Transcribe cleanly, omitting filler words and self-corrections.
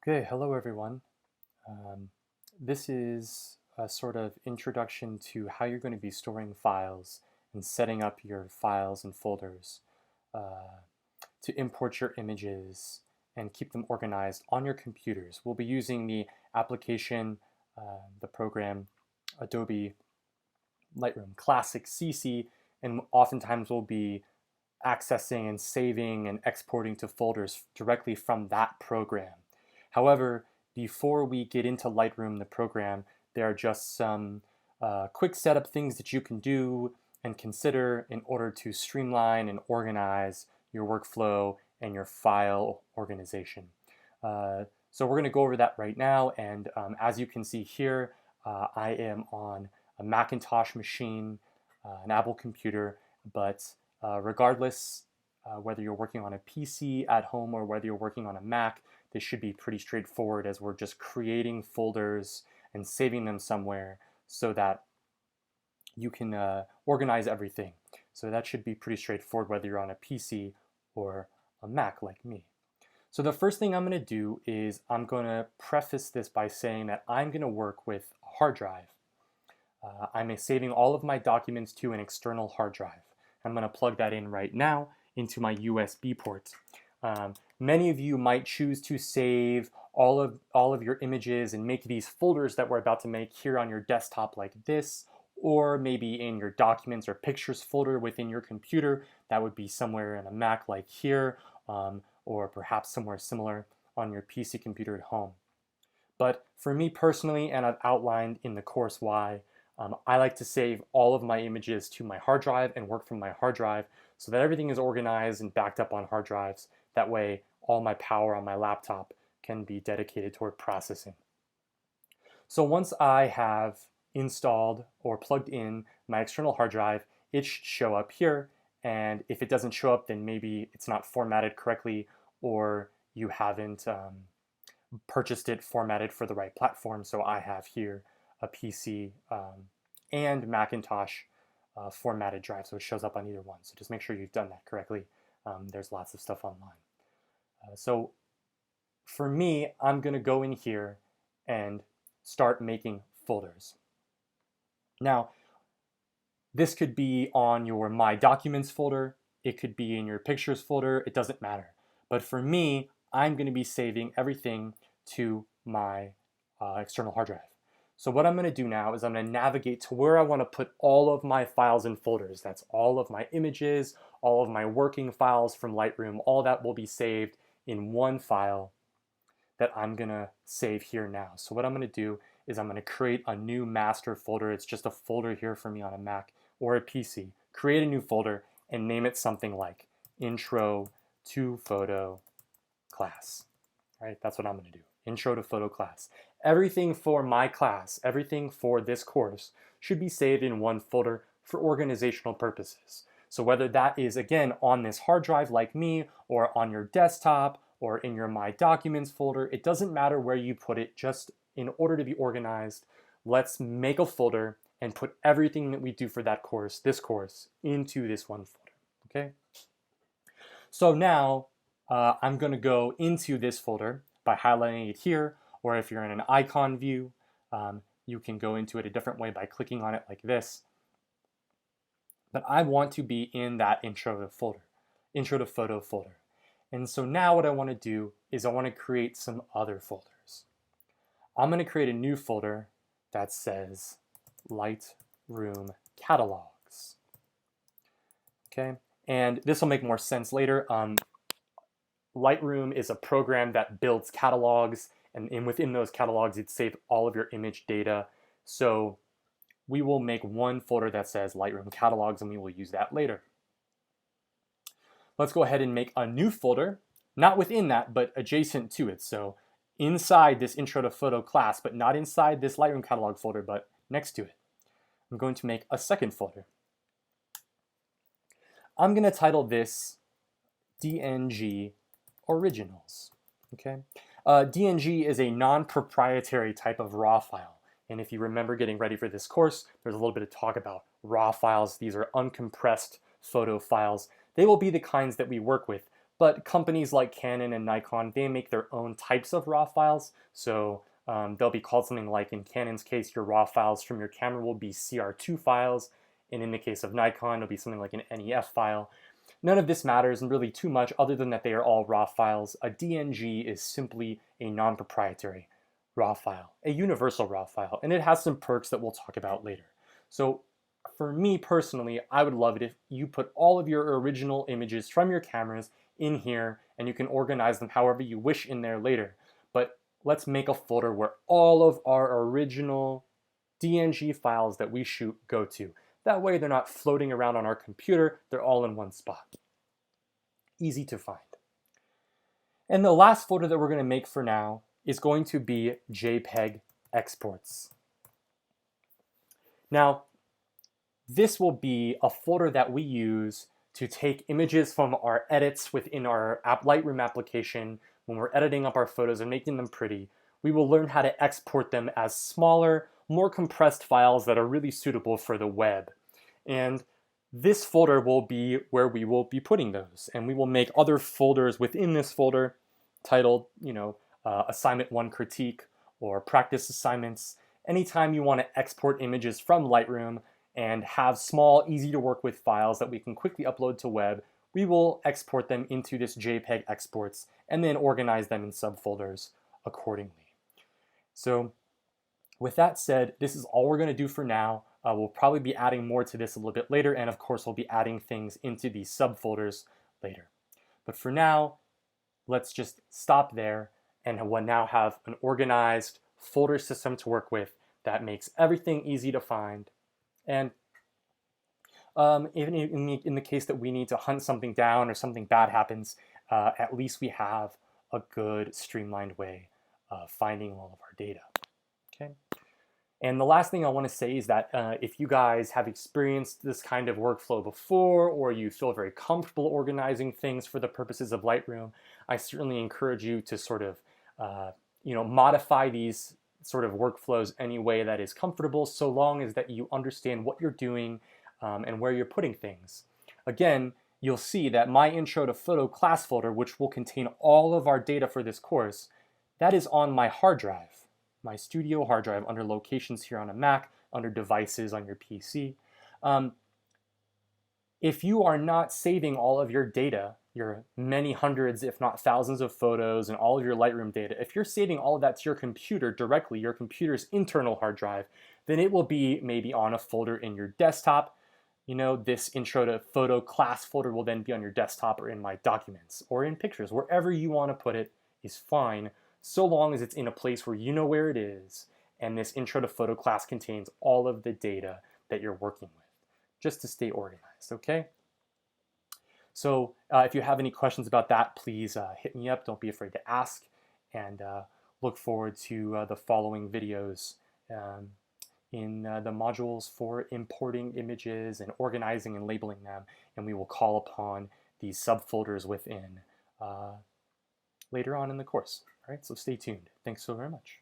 Okay, hello everyone. This is a sort of introduction to how you're going to be storing files and setting up your files and folders to import your images and keep them organized on your computers. We'll be using the application, the program Adobe Lightroom Classic CC, and oftentimes we'll be accessing and saving and exporting to folders directly from that program. However, before we get into Lightroom, the program, there are just some quick setup things that you can do and consider in order to streamline and organize your workflow and your file organization. So we're going to go over that right now, and as you can see here, I am on a Macintosh machine, an Apple computer, but regardless, whether you're working on a PC at home or whether you're working on a Mac, this should be pretty straightforward as we're just creating folders and saving them somewhere so that you can organize everything. So that should be pretty straightforward whether you're on a PC or a Mac like me. So the first thing I'm going to do is I'm going to preface this by saying that I'm going to work with a hard drive. I'm saving all of my documents to an external hard drive. I'm going to plug that in right now into my USB port. Many of you might choose to save all of your images and make these folders that we're about to make here on your desktop like this, or maybe in your documents or pictures folder within your computer. That would be somewhere in a Mac like here, or perhaps somewhere similar on your PC computer at home. But for me personally, and I've outlined in the course why, I like to save all of my images to my hard drive and work from my hard drive so that everything is organized and backed up on hard drives. That way, all my power on my laptop can be dedicated toward processing. So once I have installed or plugged in my external hard drive, it should show up here. And if it doesn't show up, then maybe it's not formatted correctly, or you haven't purchased it formatted for the right platform. So I have here a PC and Macintosh formatted drive, so it shows up on either one. So just make sure you've done that correctly. There's lots of stuff online. So for me, I'm going to go in here and start making folders. Now, this could be on your My Documents folder. It could be in your Pictures folder. It doesn't matter. But for me, I'm going to be saving everything to my external hard drive. So what I'm going to do now is I'm going to navigate to where I want to put all of my files and folders. That's all of my images, all of my working files from Lightroom. All that will be saved in one file that I'm going to save here now. So what I'm going to do is I'm going to create a new master folder. It's just a folder here for me on a Mac or a PC. Create a new folder and name it something like Intro to Photo Class. All right, that's what I'm going to do. Intro to Photo Class. Everything for my class, everything for this course should be saved in one folder for organizational purposes. So whether that is, again, on this hard drive like me, or on your desktop, or in your My Documents folder, it doesn't matter where you put it, just in order to be organized, let's make a folder and put everything that we do for that course, this course, into this one folder, okay? So now I'm gonna go into this folder by highlighting it here, or if you're in an icon view, you can go into it a different way by clicking on it like this. But I want to be in that intro to photo folder. And so now what I want to do is I want to create some other folders. I'm going to create a new folder that says Lightroom Catalogs. Okay, and this will make more sense later. Lightroom is a program that builds catalogs, and within those catalogs, it saves all of your image data. So we will make one folder that says Lightroom Catalogs, and we will use that later. Let's go ahead and make a new folder, not within that, but adjacent to it. So inside this Intro to Photo class, but not inside this Lightroom Catalog folder, but next to it. I'm going to make a second folder. I'm going to title this DNG Originals. Okay, DNG is a non-proprietary type of RAW file. And if you remember getting ready for this course, there's a little bit of talk about RAW files. These are uncompressed photo files. They will be the kinds that we work with, But companies like Canon and Nikon, they make their own types of RAW files. So they'll be called something like, in Canon's case, your RAW files from your camera will be CR2 files. And in the case of Nikon, it'll be something like an NEF file. None of this matters really too much other than that they are all RAW files. A DNG is simply a non-proprietary RAW file, a universal RAW file, and it has some perks that we'll talk about later. So for me personally, I would love it if you put all of your original images from your cameras in here, and you can organize them however you wish in there later. But let's make a folder where all of our original DNG files that we shoot go to. That way they're not floating around on our computer, they're all in one spot. Easy to find. And the last folder that we're going to make for now is going to be JPEG exports. Now, this will be a folder that we use to take images from our edits within our Lightroom application when we're editing up our photos and making them pretty. We will learn how to export them as smaller, more compressed files that are really suitable for the web. And this folder will be where we will be putting those. And we will make other folders within this folder titled, Assignment 1 Critique or Practice Assignments. Anytime you want to export images from Lightroom and have small, easy to work with files that we can quickly upload to web, we will export them into this JPEG exports and then organize them in subfolders accordingly. So with that said, this is all we're going to do for now. We'll probably be adding more to this a little bit later, and of course we'll be adding things into these subfolders later. But for now, let's just stop there, and we'll now have an organized folder system to work with that makes everything easy to find. And even in the case that we need to hunt something down or something bad happens, at least we have a good streamlined way of finding all of our data. Okay. And the last thing I want to say is that if you guys have experienced this kind of workflow before, or you feel very comfortable organizing things for the purposes of Lightroom, I certainly encourage you to sort of modify these sort of workflows any way that is comfortable, so long as that you understand what you're doing and where you're putting things. Again, you'll see that my Intro to Photo class folder, which will contain all of our data for this course, that is on my hard drive, my studio hard drive, under Locations here on a Mac, under Devices on your PC. If you are not saving all of your data, your many hundreds, if not thousands of photos and all of your Lightroom data, if you're saving all of that to your computer directly, your computer's internal hard drive, then it will be maybe on a folder in your desktop. This Intro to Photo class folder will then be on your desktop or in my documents or in pictures. Wherever you want to put it is fine, so long as it's in a place where you know where it is, and this Intro to Photo class contains all of the data that you're working with, just to stay organized, okay? So if you have any questions about that, please hit me up. Don't be afraid to ask, and look forward to the following videos in the modules for importing images and organizing and labeling them, and we will call upon these subfolders within later on in the course. All right, so stay tuned. Thanks so very much.